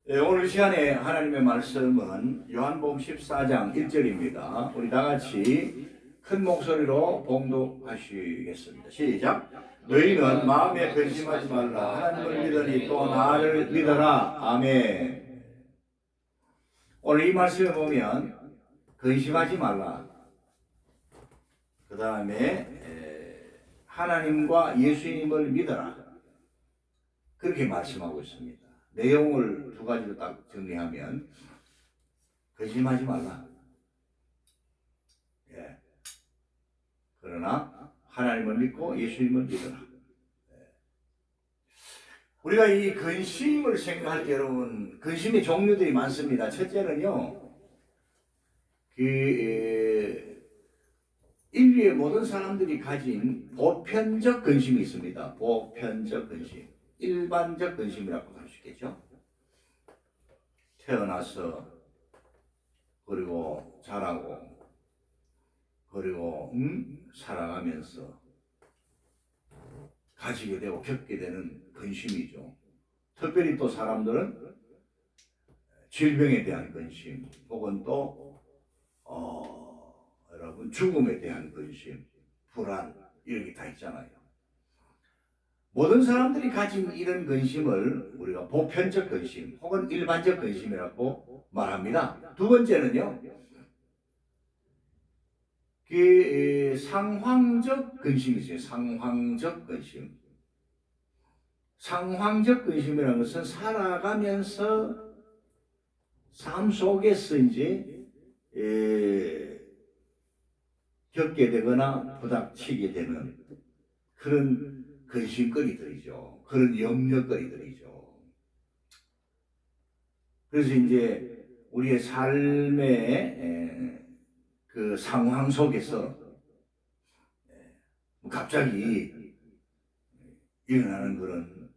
오늘 시간에 하나님의 말씀은 요한복음 14장 1절입니다. 우리 다 같이 큰 목소리로 봉독하시겠습니다. 시작. 너희는 마음에 근심하지 말라. 하나님을 믿으니 또 나를 믿어라. 아멘. 오늘 이 말씀을 보면 근심하지 말라. 그 다음에 하나님과 예수님을 믿어라. 그렇게 말씀하고 있습니다. 내용을 두 가지로 딱 정리하면 근심하지 말라. 예. 그러나 하나님을 믿고 예수님을 믿어라. 예. 우리가 이 근심을 생각할 때 여러분 근심의 종류들이 많습니다. 첫째는요, 인류의 모든 사람들이 가진 보편적 근심이 있습니다. 보편적 근심. 일반적 근심이라고 할 수 있겠죠. 태어나서 그리고 자라고 그리고 살아가면서 가지게 되고 겪게 되는 근심이죠. 특별히 또 사람들은 질병에 대한 근심 혹은 또 여러분 죽음에 대한 근심, 불안 이런 게 다 있잖아요. 모든 사람들이 가진 이런 근심을 우리가 보편적 근심 혹은 일반적 근심이라고 말합니다. 두 번째는요, 상황적 근심이 있어요. 상황적 근심. 상황적 근심이라는 것은 살아가면서 삶 속에서 이제 겪게 되거나 부닥치게 되는 그런 근심거리들이죠. 그런 염려거리들이죠. 그래서 이제 우리의 삶의 그 상황 속에서 갑자기 일어나는 그런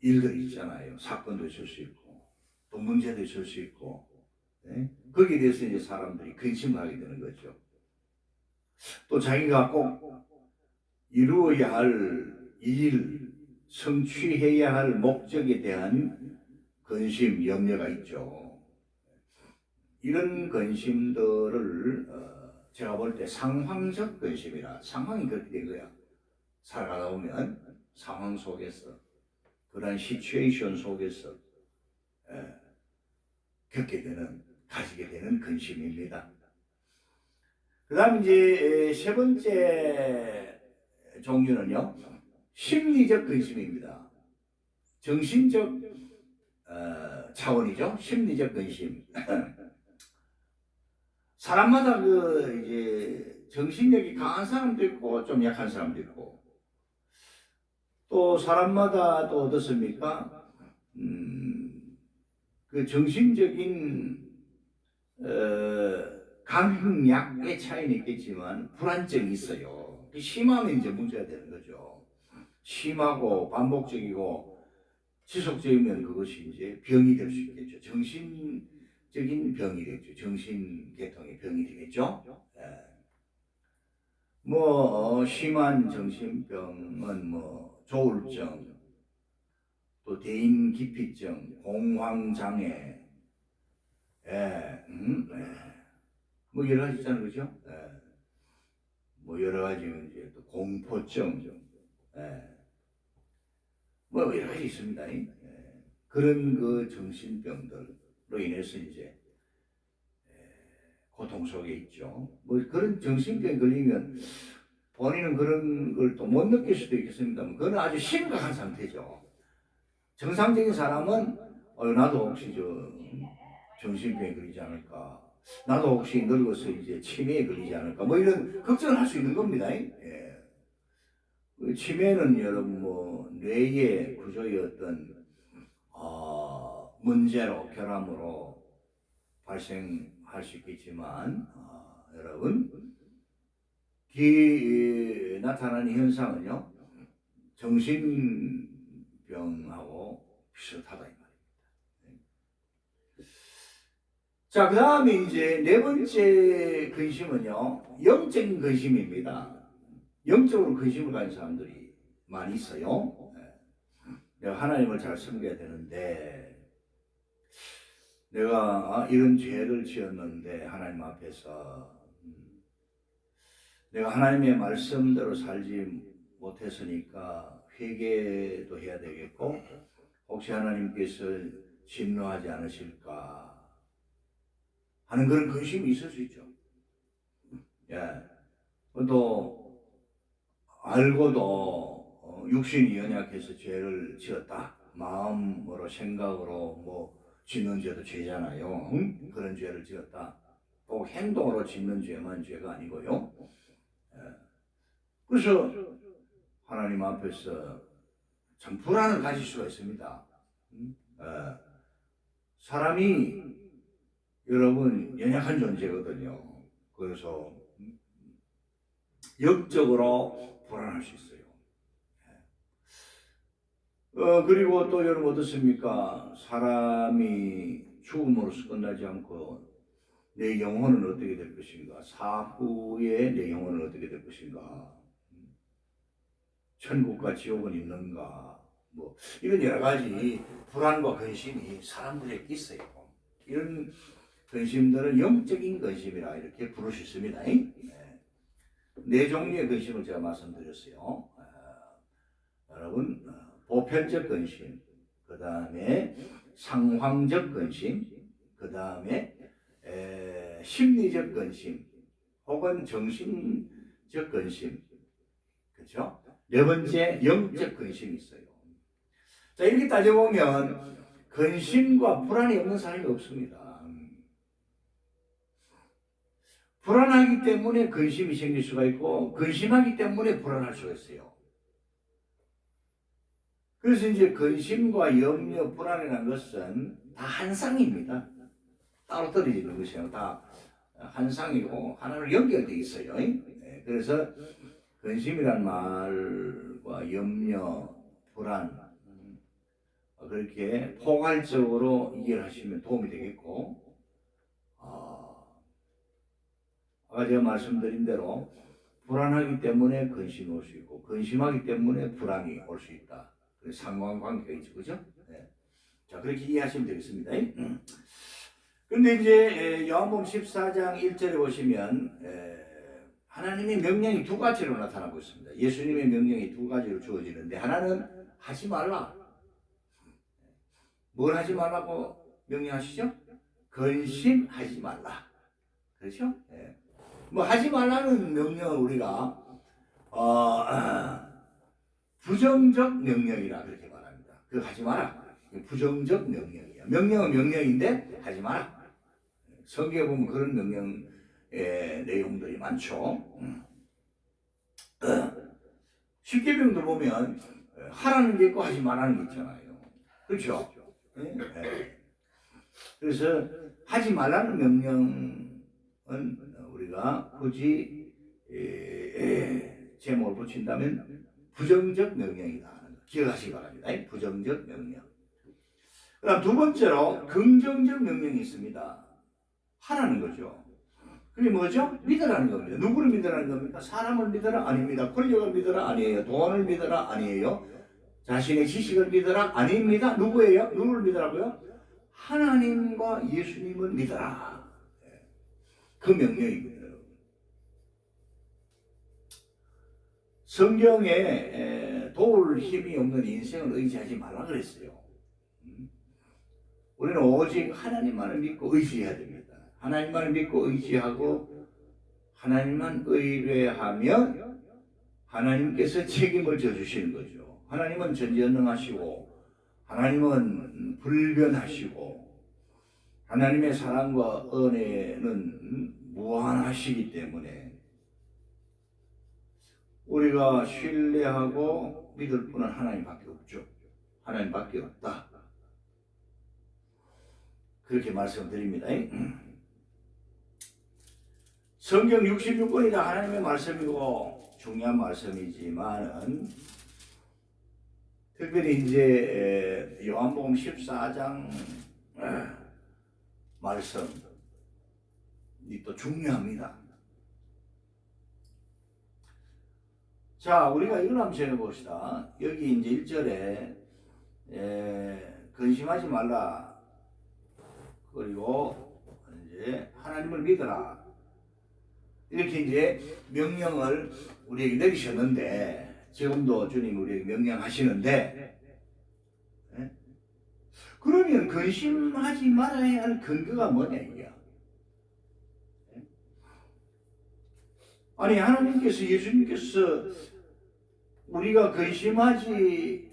일들이 있잖아요. 사건도 있을 수 있고 또 문제도 있을 수 있고 거기에 대해서 이제 사람들이 근심을 하게 되는 거죠. 또 자기가 꼭 이루어야 할 일, 성취해야 할 목적에 대한 근심, 염려가 있죠. 이런 근심들을 제가 볼 때 상황적 근심이라, 상황이 그렇게 된 거야. 살아가다 보면 상황 속에서 그런 시츄에이션 속에서 겪게 되는, 가지게 되는 근심입니다. 그 다음 이제 세 번째 종류는요, 심리적 근심입니다. 정신적 차원이죠. 심리적 근심. 사람마다 이제 정신력이 강한 사람도 있고 좀 약한 사람도 있고 또 사람마다 또 어떻습니까? 그 정신적인 강약의 차이는 있겠지만 불안증이 있어요. 심하면 이제 문제가 되는 거죠. 심하고 반복적이고 지속적이면 그것이 이제 병이 될 수 있겠죠. 정신적인 병이 되겠죠. 정신계통의 병이 되겠죠. 심한 정신병은 조울증, 또 대인기피증, 공황장애, 여러 가지 있잖아요, 그죠? 여러 가지 이제 또 공포증, 여러 가지 있습니다. 그런 그 정신병들로 인해서 이제 고통 속에 있죠. 그런 정신병 걸리면 본인은 그런 걸 또 못 느낄 수도 있겠습니다만 그건 아주 심각한 상태죠. 정상적인 사람은 나도 혹시 정신병에 걸리지 않을까, 나도 혹시 늙어서 이제 치매에 걸리지 않을까, 이런 걱정을 할 수 있는 겁니다. 치매는 여러분 뇌의 구조의 어떤 문제로 결함으로 발생할 수 있겠지만 여러분 나타나는 현상은요 정신병하고 비슷하다 이 말입니다. 자, 그 다음에 이제 네 번째 근심은요 영적인 근심입니다. 영적으로 근심을 가진 사람들이 많이 있어요. 내가 하나님을 잘 섬겨야 되는데 내가 이런 죄를 지었는데 하나님 앞에서 내가 하나님의 말씀대로 살지 못했으니까 회개도 해야 되겠고 혹시 하나님께서 진노하지 않으실까 하는 그런 근심이 있을 수 있죠. 예. 또 알고도 육신이 연약해서 죄를 지었다. 마음으로 생각으로 뭐 짓는 죄도 죄잖아요. 그런 죄를 지었다. 또 행동으로 짓는 죄만 죄가 아니고요. 예. 그래서 하나님 앞에서 참 불안을 가질 수가 있습니다. 예. 사람이 여러분 연약한 존재거든요. 그래서 역적으로 불안할 수 있어요. 그리고 또 여러분 어떻습니까? 사람이 죽음으로써 끝나지 않고 내 영혼은 어떻게 될 것인가? 사후에 내 영혼은 어떻게 될 것인가? 천국과 지옥은 있는가? 뭐 이런 여러 가지 불안과 근심이 사람들에게 있어요. 이런 근심들은 영적인 근심이라 이렇게 부를 수 있습니다. 네 종류의 근심을 제가 말씀드렸어요. 여러분 보편적 근심, 그 다음에 상황적 근심, 그 다음에 심리적 근심, 혹은 정신적 근심, 그렇죠? 네 번째 영적 근심이 있어요. 자 이렇게 따져보면 근심과 불안이 없는 사람이 없습니다. 불안하기 때문에 근심이 생길 수가 있고 근심하기 때문에 불안할 수가 있어요. 그래서 이제 근심과 염려, 불안이라는 것은 다 한 쌍입니다. 따로 떨어지는 것이요. 다 한 쌍이고 하나로 연결되어 있어요. 그래서 근심이란 말과 염려, 불안 그렇게 포괄적으로 이해하시면 도움이 되겠고 아까 제가 말씀드린 대로 불안하기 때문에 근심이 올 수 있고 근심하기 때문에 불안이 올 수 있다. 상관관계가 있죠, 그죠? 네. 자 그렇게 이해하시면 되겠습니다. 그런데 이제 요한복음 14장 1절에 보시면 하나님의 명령이 두 가지로 나타나고 있습니다. 예수님의 명령이 두 가지로 주어지는데 하나는 하지 말라. 뭘 하지 말라고 명령하시죠? 근심하지 말라. 그렇죠? 네. 뭐 하지 말라는 명령을 우리가 부정적 명령이라 그렇게 말합니다. 그 하지 마라. 부정적 명령이야. 명령은 명령인데 하지 마라. 성경에 보면 그런 명령의 내용들이 많죠. 십계명도 보면 하라는 게 있고 하지 말라는 게 있잖아요. 그렇죠? 네. 그래서 하지 말라는 명령은 우리가 굳이 제목을 붙인다면 부정적 명령이다 하는 거 기억하시기 바랍니다. 부정적 명령. 그다음 두 번째로 긍정적 명령이 있습니다. 하라는 거죠. 그게 뭐죠? 믿으라는 겁니다. 누구를 믿으라는 겁니까? 사람을 믿어라? 아닙니다. 권력을 믿어라? 아니에요. 돈을 믿어라? 아니에요. 자신의 지식을 믿어라? 아닙니다. 누구예요? 누구를 믿으라고요? 하나님과 예수님을 믿어라. 그 명령입니다. 성경에 도울 힘이 없는 인생을 의지하지 말라 그랬어요. 우리는 오직 하나님만을 믿고 의지해야 됩니다. 하나님만을 믿고 의지하고 하나님만 의뢰하면 하나님께서 책임을 져주시는 거죠. 하나님은 전지전능하시고 하나님은 불변하시고 하나님의 사랑과 은혜는 무한하시기 때문에 우리가 신뢰하고 믿을 분은 하나님밖에 없죠. 하나님밖에 없다. 그렇게 말씀드립니다. 성경 66권이 다 하나님의 말씀이고 중요한 말씀이지만은 특별히 이제 요한복음 14장 말씀이 또 중요합니다. 자, 우리가 이걸 한번 정해봅시다. 여기 이제 1절에 근심하지 말라. 그리고 그리고 이제 하나님을 믿어라. 이렇게 이제 명령을 우리에게 내리셨는데, 지금도 주님 우리에게 명령하시는데, 예? 그러면 근심하지 말아야 할 근거가 뭐냐 이게? 예? 아니 하나님께서, 예수님께서 우리가 근심하지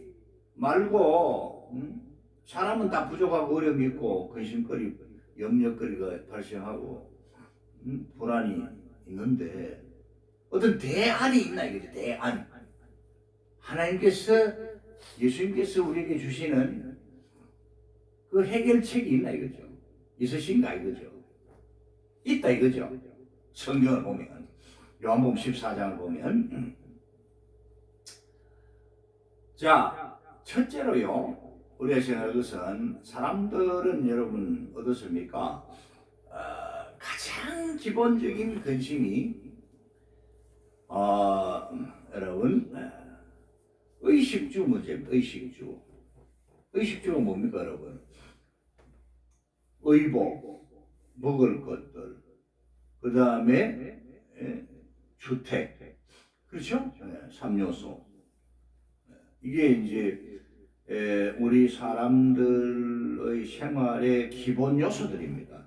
말고, 사람은 다 부족하고 어려움이 있고 근심거리, 염려거리가 발생하고 불안이 있는데 어떤 대안이 있나 이거죠. 대안. 하나님께서, 예수님께서 우리에게 주시는 그 해결책이 있나 이거죠. 있으신가 이거죠. 있다 이거죠. 성경을 보면, 요한복음 14장을 보면, 자, 첫째로요, 우리가 생각할 것은, 사람들은 여러분 어떻습니까? 가장 기본적인 근심이 여러분 의식주 문제입니다. 의식주. 의식주가 뭡니까 여러분? 의복, 먹을 것들, 그 다음에 주택, 그렇죠? 3요소. 이게 이제 우리 사람들의 생활의 기본 요소들입니다.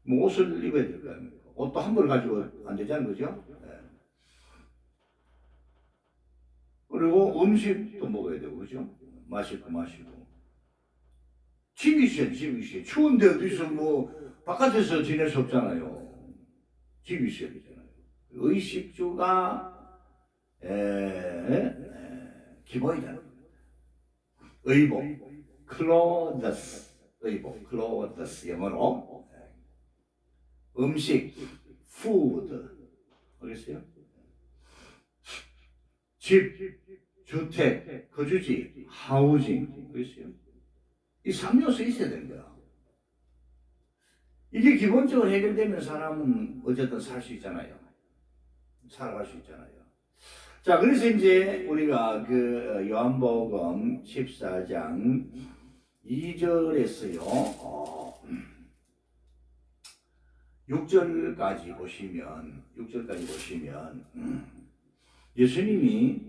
뭐 옷을 입어야 될 거 아닙니까? 옷도 한 벌 가지고 안 되잖아요, 그죠? 그리고 음식도 먹어야 되고, 그죠? 마시고. 집이 있어요, 집이 있어요. 추운데 어디서 뭐 바깥에서 지낼 수 없잖아요. 집이 있어야 되잖아요. 의식주가 기본이다. 의복, clothes, 의복, clothes 영어로. 음식, food, 알겠어요? 집, 주택, 거주지, housing, 알겠어요? 이 3요소 있어야 되는 거야. 이게 기본적으로 해결되면 사람은 어쨌든 살 수 있잖아요. 살아갈 수 있잖아요. 자, 그래서 이제 우리가 그 요한복음 14장 2절에서요, 6절까지 보시면 예수님이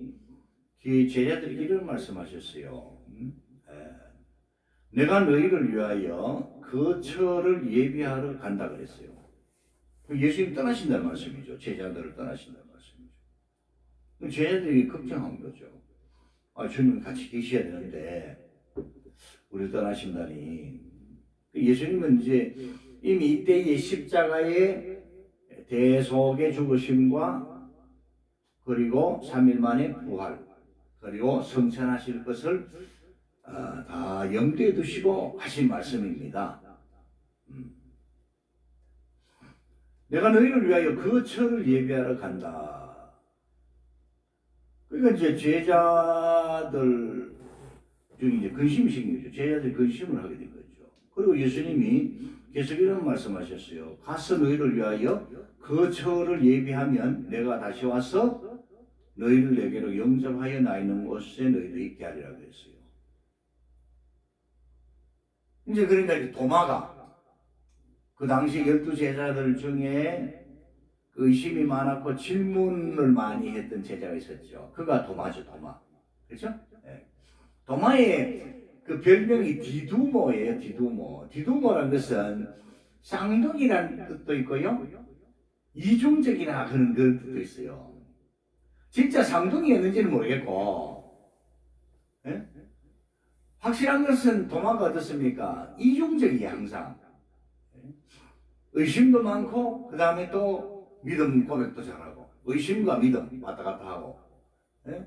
그 제자들에게 이런 말씀하셨어요. 내가 너희를 위하여 거처를 예비하러 간다 그랬어요. 예수님 떠나신다는 말씀이죠. 제자들을 떠나신다는 말씀이죠. 제자들이 걱정한 거죠. 주님 같이 계셔야 되는데 우리를 떠나신다니. 예수님은 이제 이미 이때의 십자가의 대속의 죽으심과 그리고 3일 만에 부활, 그리고 성천하실 것을 다 염두에 두시고 하신 말씀입니다. 내가 너희를 위하여 거처를 예비하러 간다. 그러니까 이제 제자들 중에 이제 근심이 생긴 거죠. 제자들이 근심을 하게 된 거죠. 그리고 예수님이 계속 이런 말씀하셨어요. 가서 너희를 위하여 거처를 예비하면 내가 다시 와서 너희를 내게로 영접하여 나 있는 곳에 너희도 있게 하리라 그랬어요. 이제 그러니까 이제 도마가 그 당시 12제자들 중에 의심이 많았고 질문을 많이 했던 제자가 있었죠. 그가 도마죠, 도마. 그렇죠? 네. 도마의 그 별명이 디두모예요, 디두모. 디두모라는 것은 쌍둥이라는 뜻도 있고요, 이중적이나 그런 뜻도 있어요. 진짜 쌍둥이였는지는 모르겠고, 네? 확실한 것은 도마가 어떻습니까? 이중적이에요, 항상. 의심도 많고, 그 다음에 또 믿음 고백도 잘하고, 의심과 믿음 왔다 갔다 하고, 예?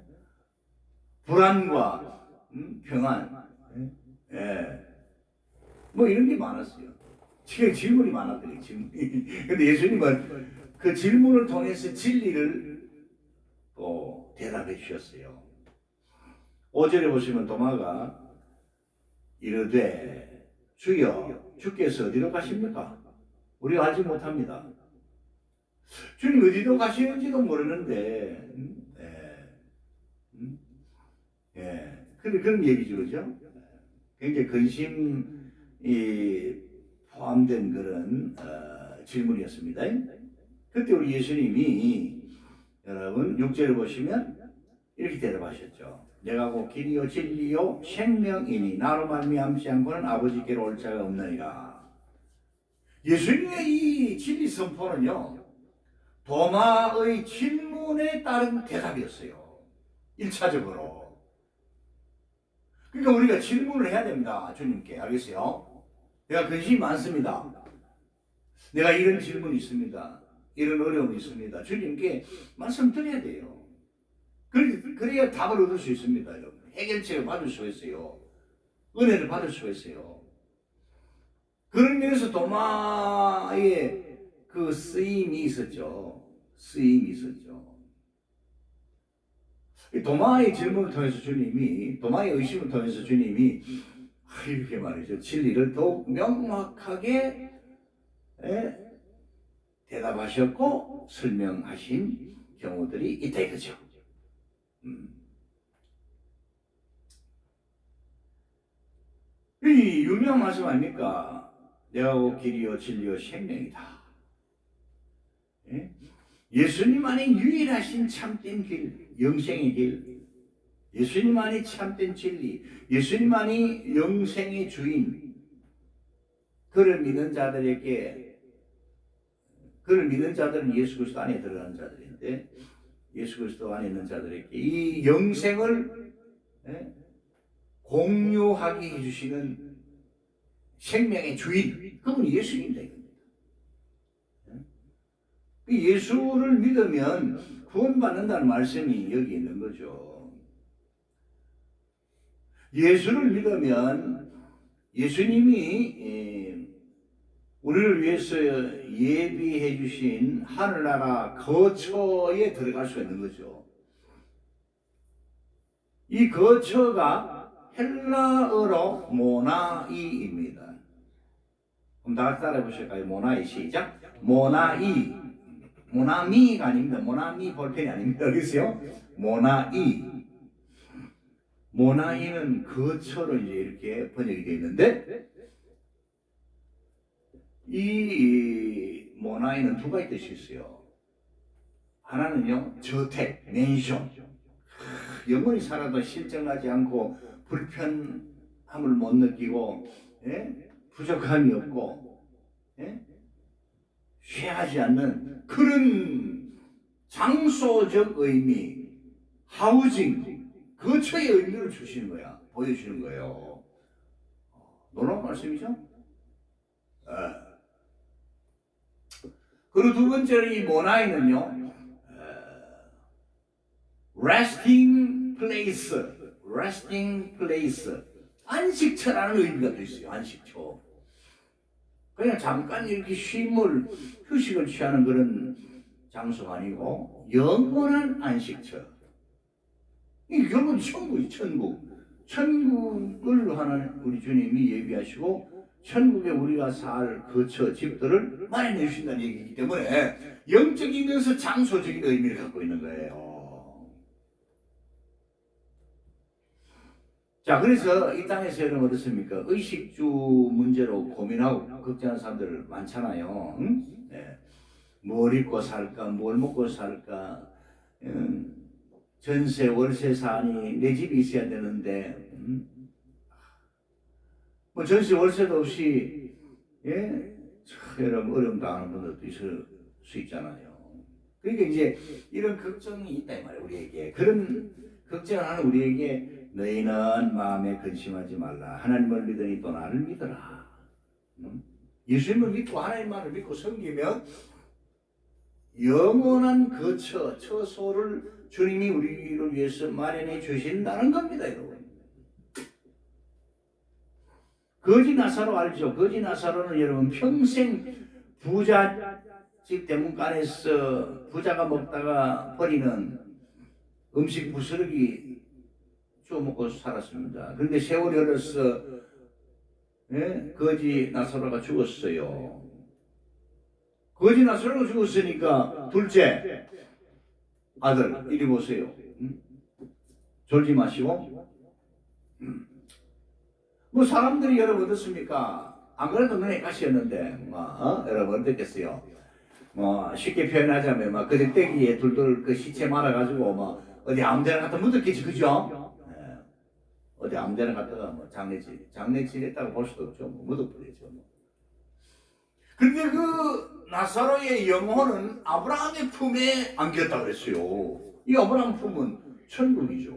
불안과 평안, 예. 뭐 이런 게 많았어요. 지금 질문이 많았더니 질문이. 근데 예수님은 그 질문을 통해서 진리를 또 대답해 주셨어요. 5절에 보시면 도마가 이르되 주여 주께서 어디로 가십니까? 우리가 알지 못합니다. 주님 어디로 가시는지도 모르는데, 그런 얘기죠, 그죠? 굉장히 근심이 포함되어 포함된 그런 질문이었습니다. 그때 우리 예수님이 여러분 6절을 보시면 이렇게 대답하셨죠. 내가 곧 길이요 진리요 생명이니 나로 말미암지 않고는 아버지께로 올 자가 없느니라. 예수님의 이 진리 선포는요, 도마의 질문에 따른 대답이었어요. 1차적으로. 그러니까 우리가 질문을 해야 됩니다. 주님께. 알겠어요? 내가 근심이 많습니다. 내가 이런 질문이 있습니다. 이런 어려움이 있습니다. 주님께 말씀드려야 돼요. 그래야 답을 얻을 수 있습니다. 여러분. 해결책을 받을 수가 있어요. 은혜를 받을 수가 있어요. 그런 면에서 도마의 그 쓰임이 있었죠. 도마의 질문을 통해서 주님이, 도마의 의심을 통해서 주님이 이렇게 말이죠. 진리를 더욱 명확하게 대답하셨고 설명하신 경우들이 있다 이거죠. 이 유명한 말씀 아닙니까? 내가 곧 길이요 진리요 생명이다. 예수님만이 유일하신 참된 길, 영생의 길, 예수님만이 참된 진리, 예수님만이 영생의 주인. 그를 믿는 자들에게, 그를 믿는 자들은 예수 그리스도 안에 들어가는 자들인데, 예수 그리스도 안에 있는 자들에게 이 영생을 공유하게 해주시는 생명의 주인, 그분이 예수님입니다. 예수를 믿으면 구원받는다는 말씀이 여기 있는 거죠. 예수를 믿으면 예수님이 우리를 위해서 예비해 주신 하늘나라 거처에 들어갈 수 있는 거죠. 이 거처가 헬라어로 모나이입니다. 그럼 다 같이 따라해 보실까요? 모나이 시작. 모나이. 모나미가 아닙니다. 모나미 볼펜이 아닙니다. 알겠어요? 모나이. 모나이는 거처로 이제 이렇게 번역이 되어 있는데, 이 모나이는 두 가지 뜻이 있어요. 하나는요, 저택, 맨션. 영원히 살아도 실증나지 않고 불편함을 못 느끼고, 부족함이 없고, 취하지 않는 그런 장소적 의미, 하우징, 거처의 의미를 주시는 거야. 보여주시는 거예요. 놀라운 말씀이죠? 그리고 두 번째로 이 모나이는요, resting place, 안식처라는 의미가 또 있어요. 안식처. 그냥 잠깐 이렇게 휴식을 취하는 그런 장소가 아니고 영원한 안식처. 이 결국은 천국이에요. 천국을 하나님 우리 주님이 예비하시고 천국에 우리가 살 거처 집들을 마련해 주신다는 얘기이기 때문에 영적이면서 장소적인 의미를 갖고 있는 거예요. 자, 그래서 이 땅에서 여러분 어떻습니까? 의식주 문제로 고민하고 걱정하는 사람들 많잖아요. 응? 네. 뭘 입고 살까? 뭘 먹고 살까? 전세, 월세 사니 내 집이 있어야 되는데, 뭐 전세, 월세도 없이, 여러분 어려움 당하는 분들도 있을 수 있잖아요. 그러니까 이제 이런 걱정이 있다 이 말이에요, 우리에게. 그런 걱정을 하는 우리에게 너희는 마음에 근심하지 말라. 하나님을 믿으니 또 나를 믿어라. 예수님을 믿고 하나님만을 믿고 섬기면 영원한 거처, 처소를 주님이 우리를 위해서 마련해 주신다는 겁니다, 여러분. 거지 나사로 알죠? 거지 나사로는 여러분 평생 부잣집 대문간에서 부자가 먹다가 버리는 음식 부스러기 주워 먹고 살았습니다. 그런데 세월이 흘러서 거지 나사로가 죽었어요. 거지 나사로가 죽었으니까 둘째 아들 이리 보세요. 졸지 마시고. 뭐 사람들이 여러분 어떻습니까? 안 그래도 눈에 가시였는데 여러분 어떻겠어요? 쉽게 표현하자면 그저 떼기에 둘둘 그 시체 말아가지고 어디 아무데나 갖다 묻었겠지, 그죠? 예. 어디 아무데나 갖다가 장례질 했다고 볼 수도 없죠. 묻어버리죠. 근데 그 나사로의 영혼은 아브라함의 품에 안겼다 그랬어요. 이 아브라함 품은 천국이죠.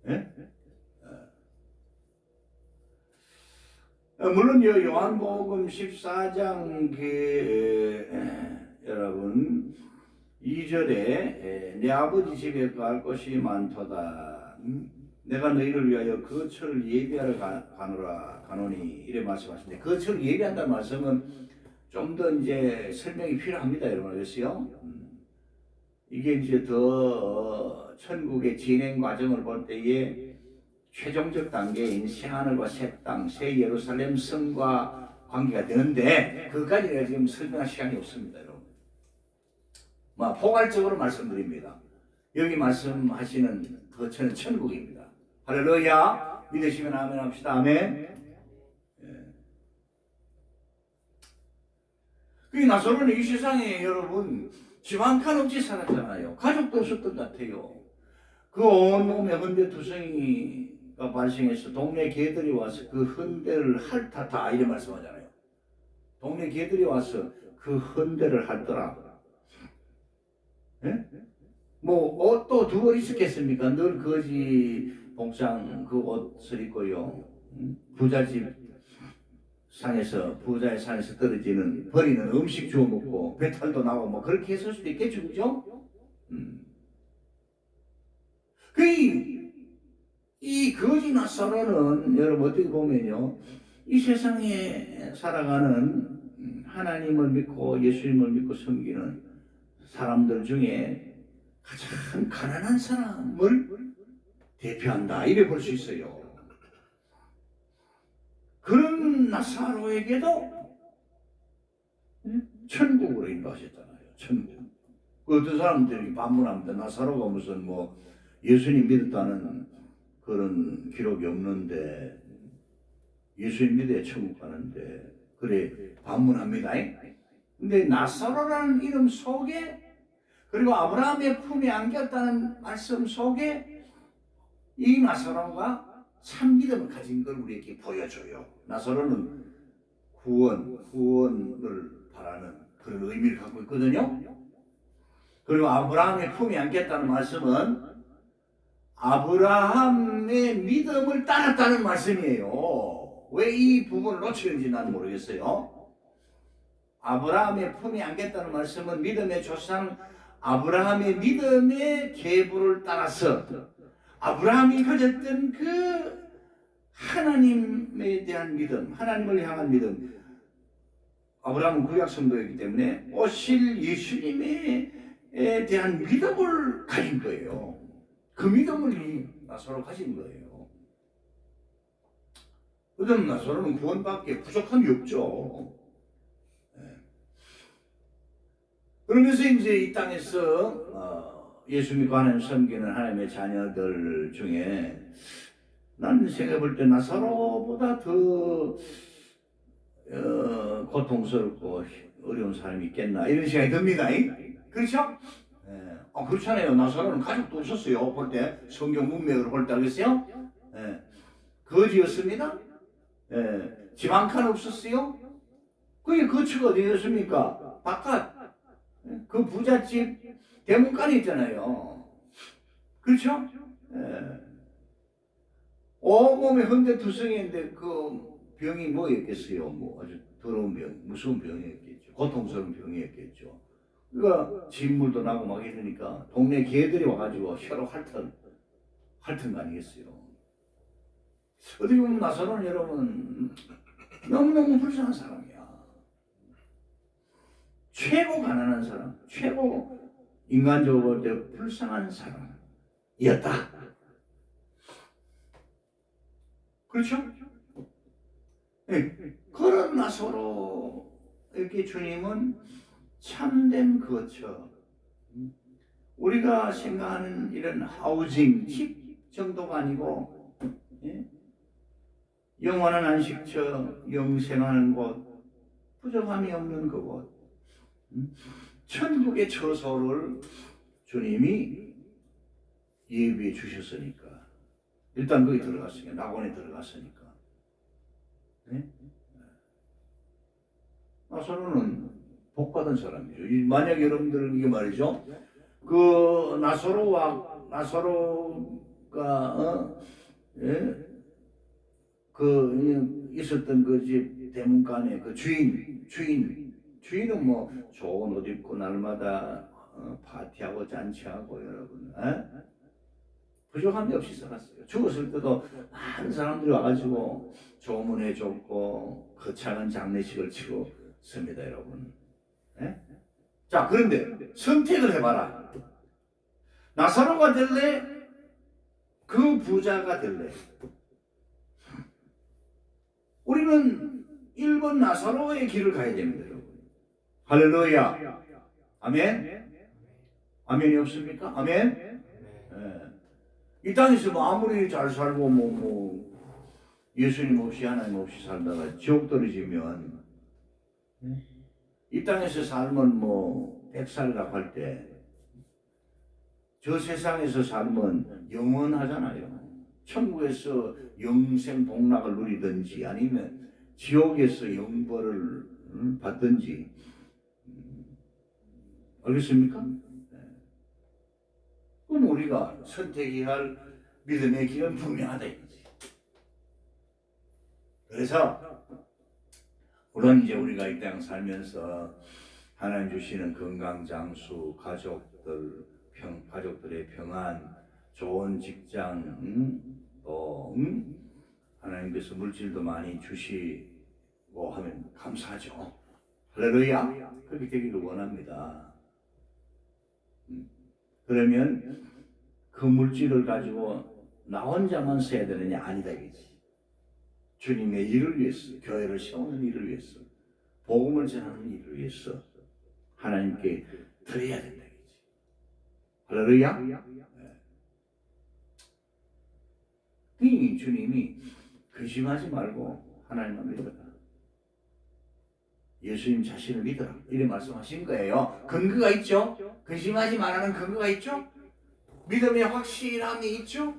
예? 물론 요한복음 14장 여러분 2절에 내 아버지 집에 갈 곳이 많도다. 내가 너희를 위하여 그 처를 예비하러 가노니 이래 말씀하시는데 그 처를 예비한다는 말씀은 좀 더 이제 설명이 필요합니다, 여러분. 그래서요. 이게 이제 더 천국의 진행 과정을 볼 때에 최종적 단계인 새하늘과 새 땅, 새 예루살렘 성과 관계가 되는데 그것까지 내가 지금 설명할 시간이 없습니다, 여러분. 포괄적으로 말씀드립니다. 여기 말씀하시는 그 천국입니다. 할렐루야. 믿으시면 아멘 합시다. 아멘. 그 나사로는 이 세상에 여러분 집 한 칸 없이 살았잖아요. 가족도 없었던 것 같아요. 그 온몸에 헌데투성이가 발생해서 동네 개들이 와서 그 헌데를 핥았다 이래 말씀하잖아요. 동네 개들이 와서 그 헌데를 핥더라. 예? 옷도 두 벌 있었겠습니까? 늘 거지 복장 그 옷을 입고요. 부자의 산에서 떨어지는 버리는 음식 주워 먹고 배탈도 나고 그렇게 했을 수도 있겠죠, 그죠? 이 거지 나사로는 여러분 어떻게 보면요, 이 세상에 살아가는 하나님을 믿고 예수님을 믿고 섬기는 사람들 중에 가장 가난한 사람을 대표한다 이래 볼 수 있어요. 그런 나사로에게도 천국으로 인도하셨잖아요. 천국. 그 어떤 사람들이 반문합니다. 나사로가 무슨 예수님 믿었다는 그런 기록이 없는데 예수님 믿어야 천국 가는데 그래 반문합니다. 근데 나사로라는 이름 속에 그리고 아브라함의 품에 안겼다는 말씀 속에 이 나사로가 참 믿음을 가진 걸 우리에게 보여줘요. 나사로는 구원을 바라는 그런 의미를 갖고 있거든요. 그리고 아브라함의 품에 안겼다는 말씀은 아브라함의 믿음을 따랐다는 말씀이에요. 왜 이 부분을 놓치는지 나는 모르겠어요. 아브라함의 품에 안겼다는 말씀은 믿음의 조상 아브라함의 믿음의 계보를 따라서 아브라함이 가졌던 그 하나님에 대한 믿음, 하나님을 향한 믿음. 아브라함은 구약 성도이기 때문에 오실 예수님에 대한 믿음을 가진 거예요. 그 믿음을 나사로 가진 거예요. 그럼 나사로는 구원밖에 부족함이 없죠. 그러면서 이제 이 땅에서 예수 믿고 하나님 섬기는 하나님의 자녀들 중에 나는 생각해 볼 때 나사로보다 더 고통스럽고 어려운 사람이 있겠나 이런 생각이 듭니다. 그렇죠? 그렇잖아요. 나사로는 가족도 없었어요. 볼 때 성경 문맥으로 볼 때 알겠어요? 거지였습니다. 집 한 칸 없었어요. 그게 거처가 어디였습니까? 바깥. 그 부잣집 대문간에 있잖아요. 그렇죠? 온몸에 헌데투성이인데 그 병이 뭐였겠어요? 아주 더러운 병, 무서운 병이었겠죠. 고통스러운 병이었겠죠. 그러니까 진물도 나고 막 이러니까 동네 개들이 와가지고 혀로 핥은 거 아니겠어요? 어떻게 보면 나사로는 여러분 너무너무 불쌍한 사람이야. 최고 가난한 사람, 최고 인간적으로 볼 때 불쌍한 사람이었다. 그렇죠? 그런 나사로에게 주님은 참된 거처, 우리가 생각하는 이런 하우징, 집 정도가 아니고 영원한 안식처, 영생하는 곳, 부족함이 없는 그곳, 천국의 처소를 주님이 예비해 주셨으니까 일단 거기 들어갔으니까, 낙원에 들어갔으니까. 네? 나사로는 복받은 사람이죠. 만약 여러분들 이게 말이죠, 그 나사로가 예? 그 있었던 그 집 대문간에 그 주인은 뭐 좋은 옷 입고 날마다 파티하고 잔치하고 여러분 부족함이 없이 살았어요. 죽었을 때도 많은 사람들이 와가지고 조문해줬고 거창한 장례식을 치렀습니다, 여러분. 네? 자, 그런데 선택을 해봐라. 나사로가 될래? 그 부자가 될래? 우리는 1번 나사로의 길을 가야 됩니다, 여러분. 할렐루야. 아멘? 아멘이 없습니까? 아멘? 네. 이 땅에서 뭐 아무리 잘 살고 예수님 없이 하나님 없이 살다가 지옥 떨어지면 이 땅에서 살면 100살이라고 할 때 저 세상에서 살면 영원하잖아요. 천국에서 영생 복락을 누리든지 아니면 지옥에서 영벌을 받든지. 알겠습니까? 그럼 우리가 선택해야 할 믿음의 길은 분명하다 이거지. 그래서 물론 이제 우리가 이 땅 살면서 하나님 주시는 건강 장수, 가족들의 평안, 좋은 직장, 또 하나님께서 물질도 많이 주시고 하면 감사하죠. 할렐루야. 그렇게 되기를 원합니다. 그러면 그 물질을 가지고 나 혼자만 써야 되느냐? 아니다 이거지. 주님의 일을 위해서, 교회를 세우는 일을 위해서, 복음을 전하는 일을 위해서 하나님께 드려야 된다 이거지. 할렐루야. 네. 주님이 근심하지 말고 하나님만 믿어라. 예수님 자신을 믿어라. 이렇게 말씀하신 거예요. 근거가 있죠? 근심하지 말라는 근거가 있죠? 믿음의 확실함이 있죠?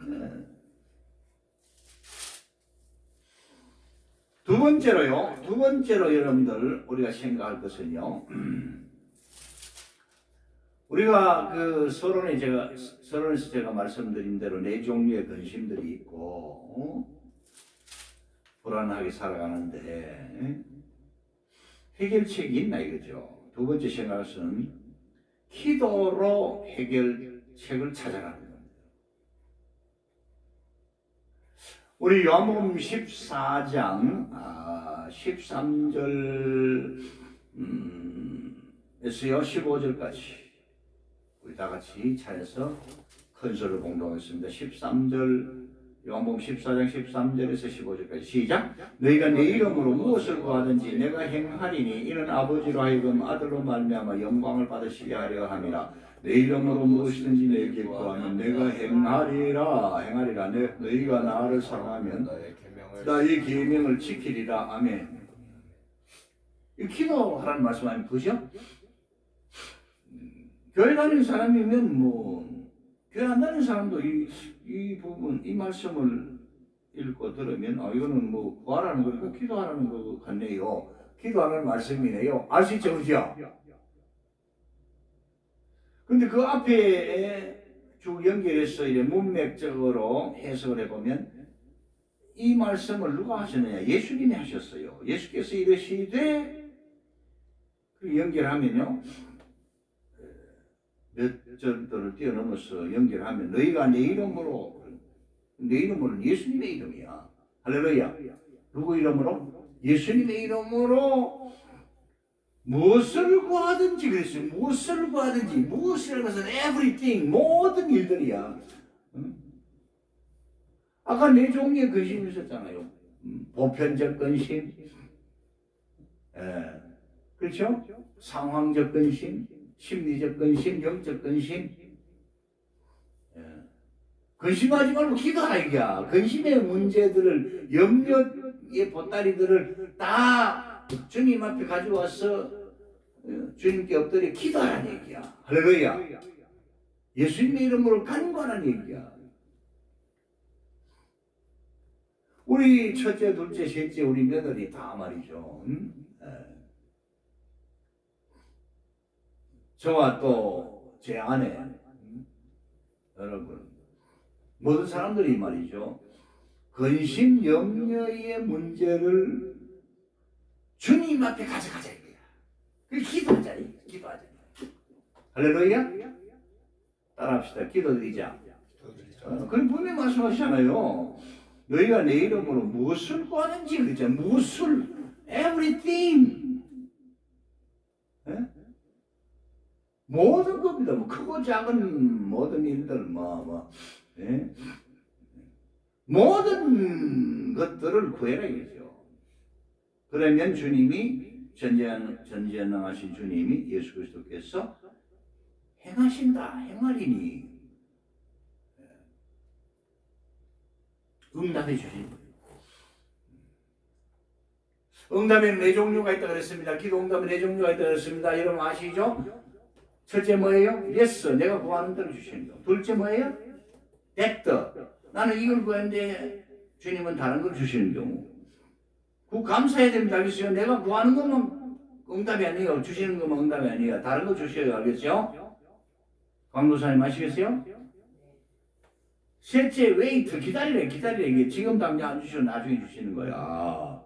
네. 두 번째로 여러분들 우리가 생각할 것은요. 우리가 그 서론에서 제가 말씀드린 대로 네 종류의 근심들이 있고 불안하게 살아가는데 해결책이 있나 이거죠. 두 번째 생각은 기도로 해결책을 찾아가는 겁니다. 우리 요한복음 14장 13절에서요 15절까지 우리 다 같이 차에서 큰 소리를 공동하겠습니다. 13절 요한복음 14장 13절에서 15절까지 시작. 너희가 내 이름으로 무엇을 구하든지 내가 행하리니 이는 아버지로 하여금 아들로 말미암아 영광을 받으시게 하려 함이라. 내 이름으로 무엇이든지 내게 구하면 내가 행하리라. 너희가 나를 사랑하면 나의 계명을 지키리라. 아멘. 이 기도하라는 말씀 아니면 그죠? 교회 다니는 사람이면 교회 안 다니는 사람도 이 부분, 이 말씀을 읽고 들으면 이거는 구하라는 거니까 기도하라는 거 같네요. 기도하라는 말씀이네요. 알 수 있죠, 그죠? 근데 그 앞에 쭉 연결해서 이제 문맥적으로 해석을 해보면 이 말씀을 누가 하셨느냐? 예수님이 하셨어요. 예수께서 이르시되 연결하면요. 몇 절들을 뛰어넘어서 연결하면 너희가 내 이름으로는 예수님의 이름이야. 할렐루야. 누구 이름으로? 예수님의 이름으로 무엇을 구하든지 그랬어요. 무엇을 구하든지. 무엇이라는 것은 everything, 모든 일들이야. 아까 네 종류의 근심이 있었잖아요. 보편적 근심, 그렇죠? 상황적 근심, 심리적 근심, 영적 근심. 근심하지 말고 기도하라 이거야. 근심의 문제들을, 염려의 보따리들을 다 주님 앞에 가져와서 주님께 엎드려 기도하라는 얘기야. 할렐루야. 예수님의 이름으로 간구하라는 얘기야. 우리 첫째, 둘째, 셋째, 우리 며느리 다 말이죠. 저와 또 제 아내, 여러분, 모든 사람들이 말이죠. 근심, 염려의 문제를 주님 앞에 가져가자 이거야. 그래서 기도하자, 기도하자. 할렐루야. 따라합시다. 기도드리자. 그럼 분명히 말씀하시잖아요. 너희가 내 이름으로 무엇을 구하는지 그랬잖아요. 무엇을, everything. 에? 모든 겁니다. 뭐 크고 작은 모든 일들, 예? 모든 것들을 구해라 이거죠. 그러면 주님이 전지전능하신 주님이 예수 그리스도께서 행하신다, 행하리니 응답해 주신 거예요. 응답에는 네 종류가 있다 그랬습니다. 기도 응답에 네 종류가 있다 그랬습니다. 여러분 아시죠? 첫째 뭐예요? yes, 내가 구하는 대로 주시는 거. 둘째 뭐예요? that, 나는 이걸 구했는데 주님은 다른 걸 주시는 경우. 그 감사해야 됩니다. 알겠어요? 내가 구하는 것만 응답이 아니에요. 주시는 것만 응답이 아니에요. 다른 거 주셔야 알겠죠? 강도사님 아시겠어요? 셋째, wait, 기다리래. 이게 지금 당장 안 주시고 나중에 주시는 거야.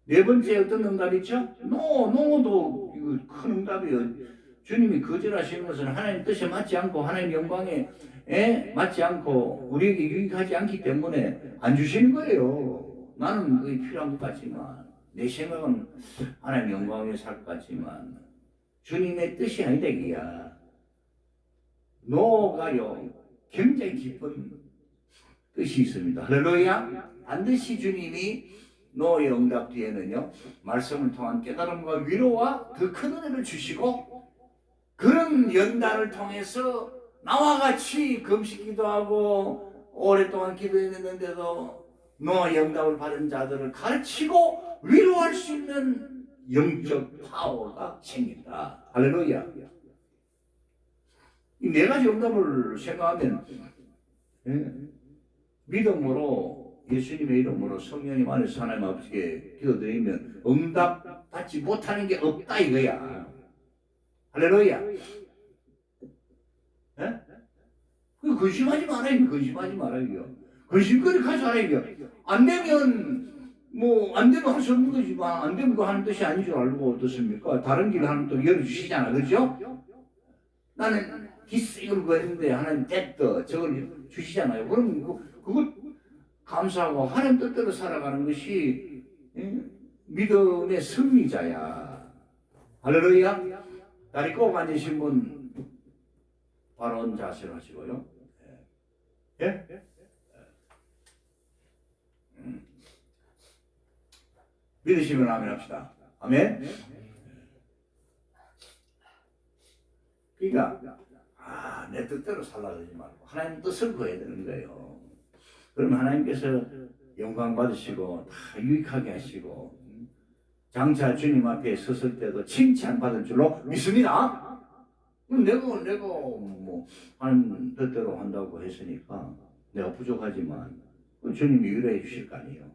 네 번째 어떤 응답이 있죠? 노도 이거 큰 응답이에요. 주님이 거절하시는 것은 하나님 뜻에 맞지 않고 하나님 영광에 맞지 않고 우리에게 유익하지 않기 때문에 안 주시는 거예요. 나는 그게 필요한 것 같지만 내 생각은 하나님 영광에 살 것 같지만 주님의 뜻이 아니다 이게야. 노가요 굉장히 깊은 뜻이 있습니다. 할렐루야. 반드시 주님이 노의 응답 뒤에는요 말씀을 통한 깨달음과 위로와 더 큰 은혜를 주시고 그런 연단을 통해서 나와 같이 금식 기도하고 오랫동안 기도했는데도 노의 응답을 받은 자들을 가르치고 위로할 수 있는 영적 파워가 생긴다. 할렐루야. 이 네 가지 응답을 생각하면 믿음으로 예수님의 이름으로 성령님 안에서 하나님 아버지께 기도드리면 응답 받지 못하는 게 없다 이거야. 할렐루야. 그 근심하지 말아요. 근심하지 말아요. 근심거리 가지 말아요. 안 되면 안 되면 할 수 없는 거지만 안 되면 그거 하는 뜻이 아닌 줄 알고 어떻습니까? 다른 길을 하나님 또 열어주시잖아. 그렇죠? 나는 이걸 구했는데 하나님 됐다 저걸 주시잖아요. 그럼 그거 감사하고 하나님 뜻대로 살아가는 것이 믿음의 승리자야. 할렐루야. 다리 꼭 앉으신 분 바로 자세로 하시고요. 예? 믿으시면 아멘 합시다. 아멘. 그러니까 내 뜻대로 살라 그러지 말고 하나님 뜻을 구해야 되는 거예요. 그럼 하나님께서 영광 받으시고 다 유익하게 하시고 장차 주님 앞에 섰을 때도 칭찬받을 줄로 믿습니다. 내가 하나님 뜻대로 한다고 했으니까 내가 부족하지만 주님이 위로해 주실 거 아니에요.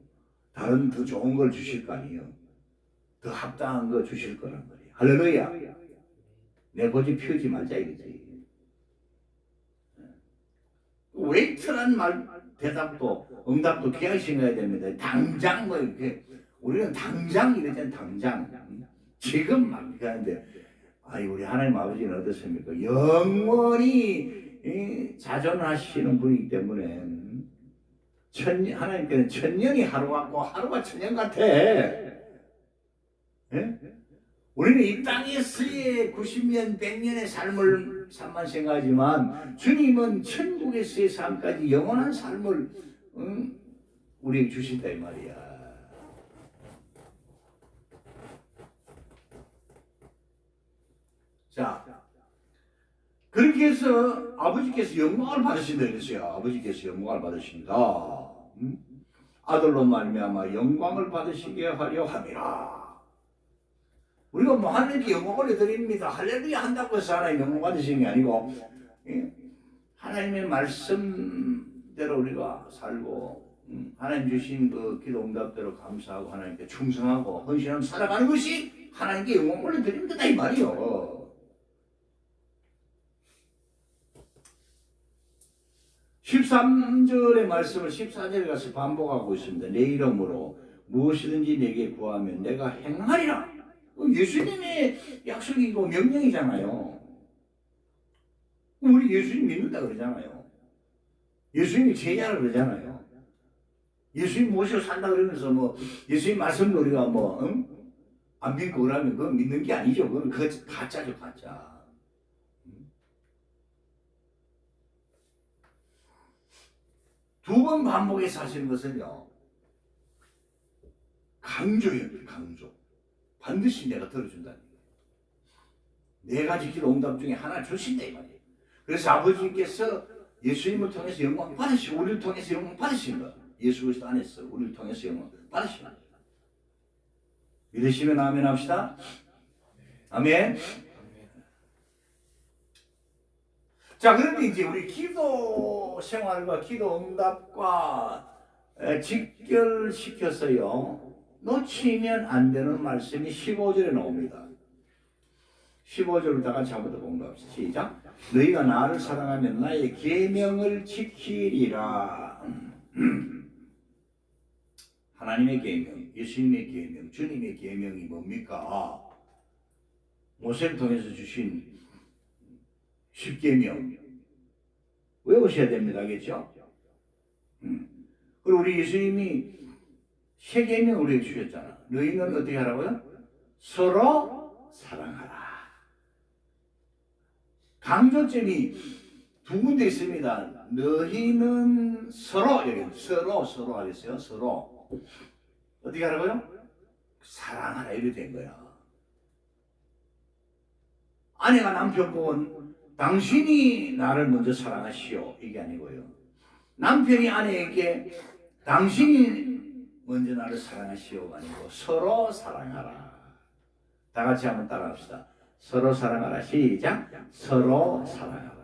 다른 더 좋은 걸 주실 거 아니에요. 더 합당한 거 주실 거란 말이에요. 할렐루야. 내 고집 피우지 말자 이거지. 웨이트란 말 대답도 응답도 귀하게 생각해야 됩니다. 당장 이렇게 우리는 당장 이랬잖아요. 당장 지금 막 이렇게 하는데 우리 하나님 아버지는 어떻습니까? 영원히 자존하시는 분이기 때문에 하나님께는 천년이 하루 같고 하루가 천년 같아. 우리는 이 땅에서의 90년, 100년의 삶만 생각하지만 주님은 천국에서의 삶까지 영원한 삶을 우리에게 주신다 이 말이야. 자, 그렇게 해서 아버지께서 영광을 받으신다 그랬어요. 아버지께서 영광을 받으신다. 아들로 말미암아 영광을 받으시게 하려 함이라. 우리가 뭐 하나님께 영광 올려드립니다. 할렐루야 한다고 해서 하나님 영광 받으시는 게 아니고, 하나님의 말씀대로 우리가 살고, 하나님 주신 그 기도 응답대로 감사하고 하나님께 충성하고 헌신하며 살아가는 것이 하나님께 영광 올려드리는 거다 이 말이요. 13절의 말씀을 14절에 가서 반복하고 있습니다. 내 이름으로 무엇이든지 내게 구하면 내가 행하리라. 예수님의 약속이고 명령이잖아요. 우리 예수님 믿는다 그러잖아요. 예수님이 제자라 그러잖아요. 예수님 모시고 산다 그러면서 뭐 예수님 말씀도 우리가 안 믿고 그러면 그건 믿는 게 아니죠. 그건 가짜죠, 가짜. 두 번 반복해서 하시는 것은요, 강조예요, 강조. 반드시 내가 들어준다는 거예요. 네 가지 기도 응답 중에 하나 주신다 이 말이에요. 그래서 아버지께서 예수님을 통해서 영광 받으시고 우리를 통해서 영광 받으신 거예요. 예수 그리스도 안에서 우리를 통해서 영광 받으시는 거예요. 믿으시면 아멘 합시다. 아멘. 자, 그런데 이제 우리 기도 생활과 기도 응답과 직결시켜서요, 놓치면 안 되는 말씀이 15절에 나옵니다. 15절을 다 같이 한번 더 공부합시다. 시작. 너희가 나를 사랑하면 나의 계명을 지키리라. 하나님의 계명, 예수님의 계명, 주님의 계명이 뭡니까? 모세를 통해서 주신 10계명 외우셔야 됩니다. 알겠죠? 그리고 우리 예수님이 세 계명 우리에게 주셨잖아. 너희는 어떻게 하라고요? 서로 사랑하라. 강조점이 두 군데 있습니다. 너희는 서로, 여기 서로 하겠어요. 서로 어떻게 하라고요? 사랑하라 이렇게 된 거야. 아내가 남편 보고 당신이 나를 먼저 사랑하시오 이게 아니고요. 남편이 아내에게 당신이 먼저 나를 사랑하시오가 아니고 서로 사랑하라. 다 같이 한번 따라합시다. 서로 사랑하라. 시작. 서로 사랑하라.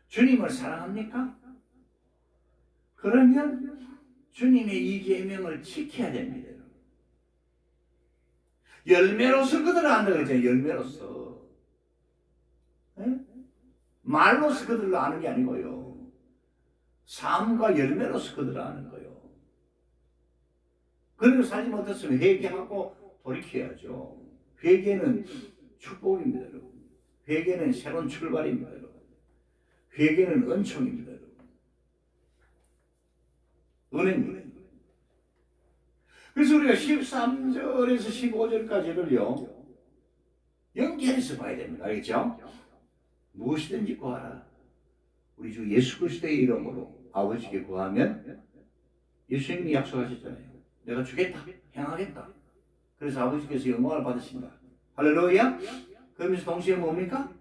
주님을 사랑합니까? 그러면 주님의 이 계명을 지켜야 됩니다. 열매로서 그들을 안다고 했잖아요. 열매로서. 네? 말로서 그들을 아는 게 아니고요. 삶과 열매로서 그들을 아는 거예요. 그리고 살지 못했으면 회개하고 돌이켜야죠. 회개는 축복입니다, 여러분. 회개는 새로운 출발입니다, 여러분. 회개는 은총입니다, 여러분. 은혜입니다. 그래서 우리가 13절에서 15절까지를요, 연결해서 봐야 됩니다. 알겠죠? 무엇이든지 구하라. 우리 주 예수 그리스도의 이름으로 아버지께 구하면 예수님이 약속하셨잖아요. 내가 주겠다. 행하겠다. 그래서 아버지께서 영광을 받으신다. 할렐루야. 그러면서 동시에 뭡니까?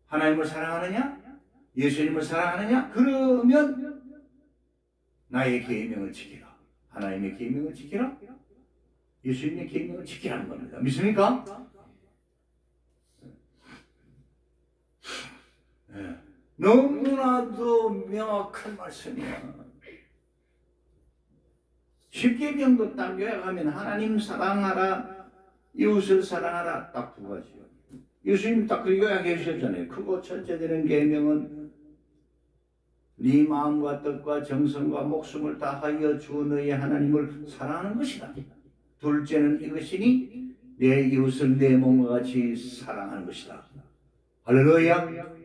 하나님을 사랑하느냐? 예수님을 사랑하느냐? 그러면 나의 계명을 지키라. 하나님의 계명을 지키라. 예수님의 계명을 지키라는 겁니다. 믿습니까? 네. 너무나도 명확한 말씀이야. 10계명도 딱 요약하면 하나님 사랑하라, 이웃을 사랑하라, 딱 두 가지요. 예수님 딱 그 요약해 주셨잖아요. 크고 첫째 되는 계명은 네 마음과 뜻과 정성과 목숨을 다하여 주 너의 하나님을 사랑하는 것이다. 둘째는 이것이니 내 이웃을 내 몸과 같이 사랑하는 것이다. 할렐루야.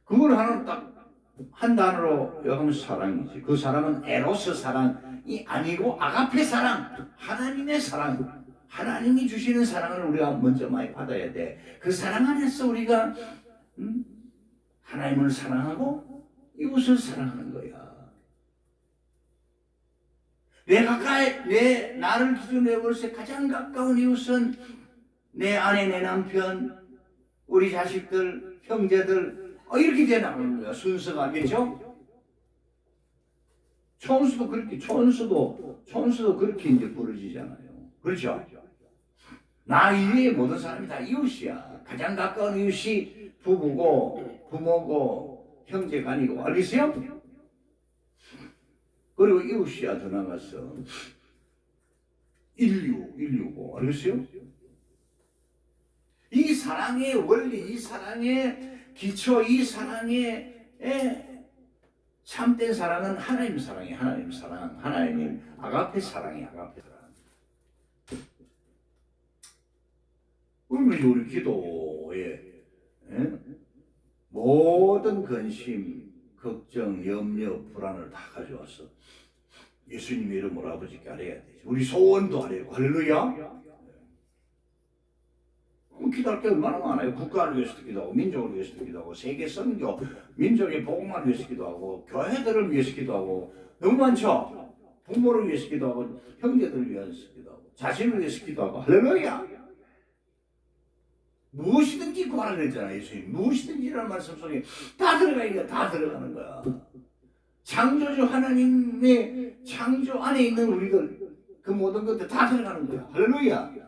그걸 하나 딱 한 단어로 요약하면 사랑이지. 그 사랑은 에로스 사랑이 아니고 아가페 사랑, 하나님의 사랑. 하나님이 주시는 사랑을 우리가 먼저 많이 받아야 돼. 그 사랑 안에서 우리가 하나님을 사랑하고 이웃을 사랑하는 거야. 나를 기준으로 해볼 때 가장 가까운 이웃은 내 아내, 내 남편, 우리 자식들, 형제들 이렇게 되나가는 거야. 순서가. 알겠죠? 촌수도 그렇게 이제 벌어지잖아요. 그렇죠? 나 이외의 모든 사람이 다 이웃이야. 가장 가까운 이웃이 부부고 부모고 형제간이고. 알겠어요? 그리고 이웃이야 더 나가서 인류고. 알겠어요? 이 사랑의 원리, 이 사랑의 기초, 이 사랑의 참된 사랑은 하나님 사랑이에요. 하나님 사랑. 하나님 아가페 사랑이에요. 아가페 사랑. 그러면 우리 기도에 모든 근심, 걱정, 염려, 불안을 다 가져와서 예수님의 이름으로 아버지께 아뢰야 되죠. 우리 소원도 아뢰고. 할렐루야. 기도할 게 얼마나 많아요. 국가를 위해서도 기도하고, 민족을 위해서도 기도하고, 세계 선교, 민족의 복음을 위해서 기도하고, 교회들을 위해서 기도하고, 너무 많죠. 부모를 위해서 기도하고, 형제들을 위해서 기도하고, 자신을 위해서 기도하고. 할렐루야. 무엇이든지 구하라 그랬잖아요. 예수님. 무엇이든지라는 말씀 속에 다 들어가니까 다 들어가는 거야. 창조주 하나님의 창조 안에 있는 우리들, 그 모든 것들 다 들어가는 거야. 할렐루야.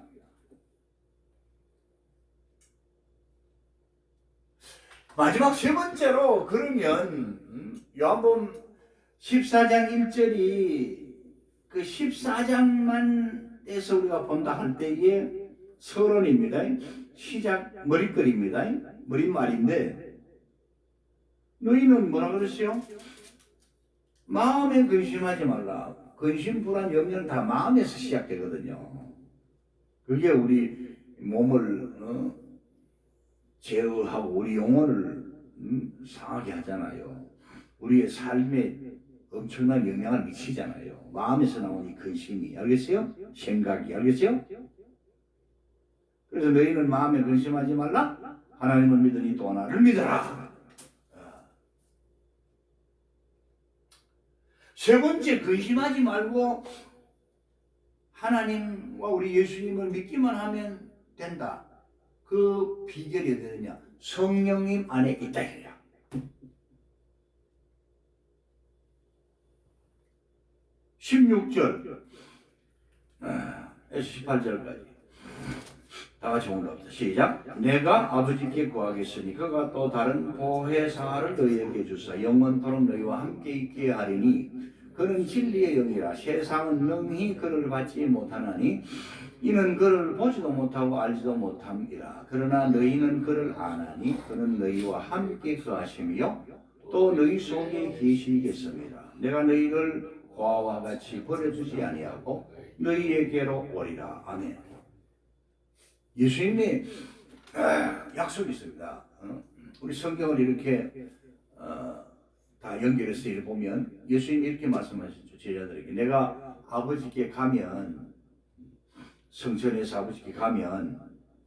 마지막 세 번째로, 그러면 요한복음 14장 1절이 그 14장만에서 우리가 본다 할 때에 서론입니다. 시작 머릿글입니다. 머릿말인데, 너희는 뭐라 그랬어요? 마음에 근심하지 말라. 근심, 불안, 염려는 다 마음에서 시작되거든요. 그게 우리 몸을 제어하고 우리 영혼을 상하게 하잖아요. 우리의 삶에 엄청난 영향을 미치잖아요. 마음에서 나온 이 근심이. 알겠어요? 생각이. 알겠어요? 그래서 너희는 마음에 근심하지 말라. 하나님을 믿으니 또 나를 믿어라. 세 번째, 근심하지 말고 하나님과 우리 예수님을 믿기만 하면 된다. 그 비결이 어디 되느냐? 성령님 안에 있다 이거야. 16절에서 18절까지 다 같이 올라갑니다. 시작. 내가 아버지께 구하겠으니 그가 또 다른 보혜사를 너희에게 주사 영원토록 너희와 함께 있게 하리니 그는 진리의 영이라. 세상은 능히 그를 받지 못하나니 이는 그를 보지도 못하고 알지도 못함이라. 그러나 너희는 그를 아나니 그는 너희와 함께 거하시며 또 너희 속에 계시겠습니다. 내가 너희를 고아와 같이 버려두지 아니하고 너희에게로 오리라. 아멘. 예수님의 약속이 있습니다. 우리 성경을 이렇게 다 연결해서 이렇게 보면 예수님이 이렇게 말씀하셨죠. 제자들에게 내가 아버지께 가면, 성천에서 아버지께 가면,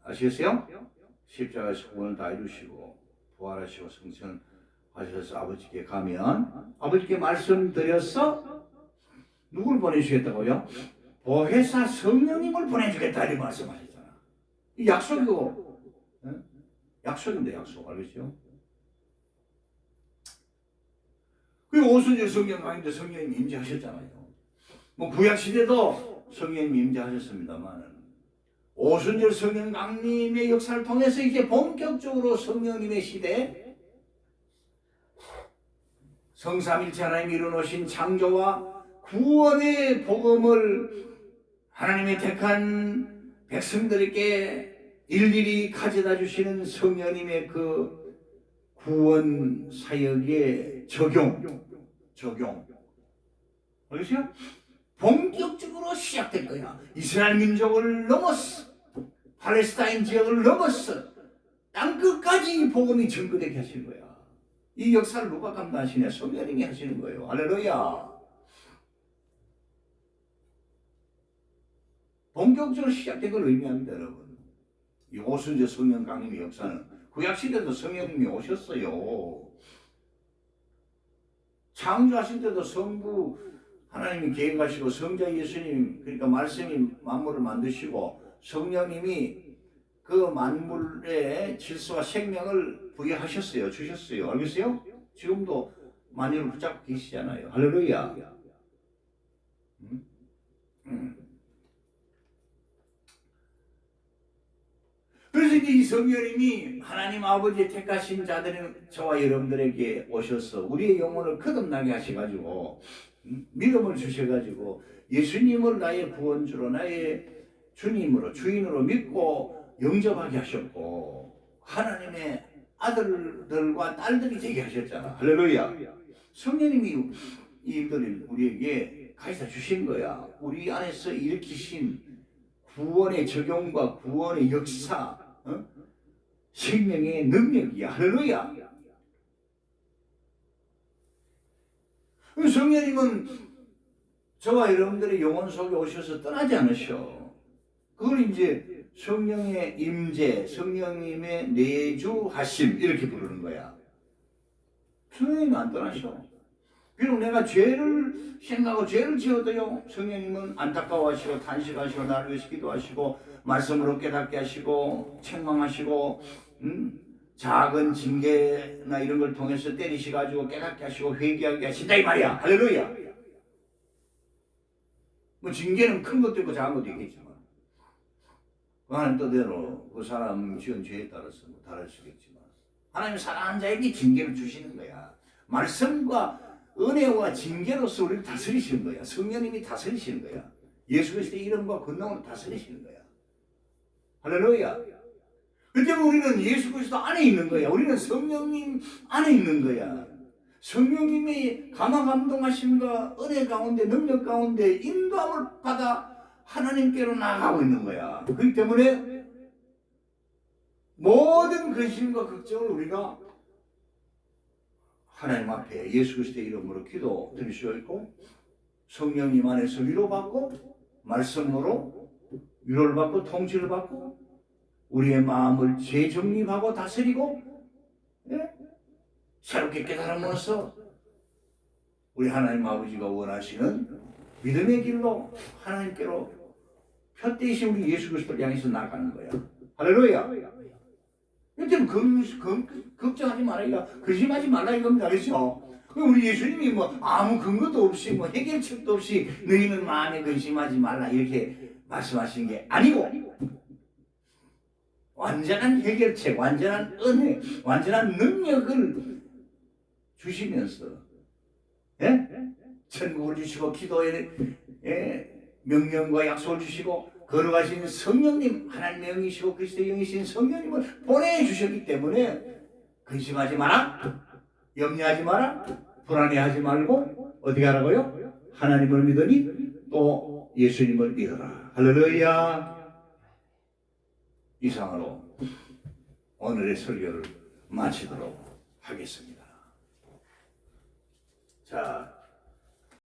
아시겠어요? 십자가에서 구원을 다 이루시고 부활하시고 성천하셔서 아버지께 가면 아버지께 말씀드려서 누굴 보내주겠다고요? 보혜사 성령님을 보내주겠다 이렇게 말씀하셨잖아. 이 약속이고, 약속인데 약속. 알겠죠? 그 오순절 성령 강의도 성령님 임재하셨잖아요. 뭐 구약시대도 성령님 임재하셨습니다만 오순절 성령 강림의 역사를 통해서 이제 본격적으로 성령님의 시대, 성삼일체 하나님이 이루어놓으신 창조와 구원의 복음을 하나님의 택한 백성들에게 일일이 가져다 주시는 성령님의 그 구원 사역의 적용. 알겠어요? 본격적으로 시작된 거야. 이스라엘 민족을 넘었어. 팔레스타인 지역을 넘었어. 땅끝까지 복음이 전거되게 하시는 거야. 이 역사를 누가 감당하시냐? 성령님이 하시는 거예요. 할렐루야. 본격적으로 시작된 걸 의미합니다, 여러분. 이 오순절 성령 강림의 역사는 구약시대도 성령님이 오셨어요. 창조하실 때도 성부 하나님이 계획하시고 성자 예수님, 그러니까 말씀이 만물을 만드시고 성령님이 그 만물의 질서와 생명을 부여하셨어요. 주셨어요. 알겠어요? 지금도 만유를 붙잡고 계시잖아요. 할렐루야. 그래서 이제 이 성령님이 하나님 아버지의 택하신 자들인 저와 여러분들에게 오셔서 우리의 영혼을 거듭나게 하셔가지고 믿음을 주셔가지고 예수님을 나의 구원주로 나의 주님으로 주인으로 믿고 영접하게 하셨고 하나님의 아들들과 딸들이 되게 하셨잖아. 할렐루야. 성령님이 이들을 우리에게 가르쳐 주신 거야. 우리 안에서 일으키신 구원의 적용과 구원의 역사, 생명의 능력이야. 할렐루야. 성령님은 저와 여러분들의 영혼 속에 오셔서 떠나지 않으셔. 그걸 이제 성령의 임재, 성령님의 내주하심 이렇게 부르는 거야. 성령님은 안 떠나셔. 비록 내가 죄를 생각하고 죄를 지어도요, 성령님은 안타까워하시고 탄식하시고 나를 위해서 기도하시고 말씀으로 깨닫게 하시고 책망하시고 작은 징계나 이런 걸 통해서 때리셔가지고 깨닫게 하시고 회개하게 하신다 이 말이야. 할렐루야. 뭐 징계는 큰 것도 있고 작은 것도 있겠지만 하나님 뜻대로 그 사람 지은 죄에 따라서 뭐 다를 수 있겠지만 하나님 사랑하는 자에게 징계를 주시는 거야. 말씀과 은혜와 징계로서 우리를 다스리시는 거야. 성령님이 다스리시는 거야. 예수 그리스도의 이름과 권능으로 다스리시는 거야. 할렐루야. 그 때문에 우리는 예수 그리스도 안에 있는 거야. 우리는 성령님 안에 있는 거야. 성령님의 감화감동하심과 은혜 가운데 능력 가운데 인도함을 받아 하나님께로 나아가고 있는 거야. 그렇기 때문에 모든 근심과 걱정을 우리가 하나님 앞에 예수 그리스도의 이름으로 기도 드릴 수 있고 성령님 안에서 위로받고 말씀으로 위로를 받고 통치를 받고 우리의 마음을 재정립하고 다스리고 새롭게 깨달음으로써 우리 하나님 아버지가 원하시는 믿음의 길로 하나님께로 푯대이신 우리 예수 그리스도를 향해서 나가는 거야. 할렐루야. 여튼 걱정하지 말아야, 근심하지 말라 이겁니다. 그렇죠? 우리 예수님이 뭐 아무 근거도 없이 뭐 해결책도 없이 너희는 마음에 근심하지 말라 이렇게 말씀하신 게 아니고 완전한 해결책, 완전한 은혜, 완전한 능력을 주시면서 천국을 주시고 기도의 명령과 약속을 주시고 걸어가시는 성령님, 하나님의 영이시고 그리스도의 영이신 성령님을 보내주셨기 때문에 근심하지 마라, 염려하지 마라, 불안해하지 말고 어떻게 하라고요? 하나님을 믿으니 또 예수님을 믿어라. 할렐루야. 이상으로 오늘의 설교를 마치도록 하겠습니다. 자.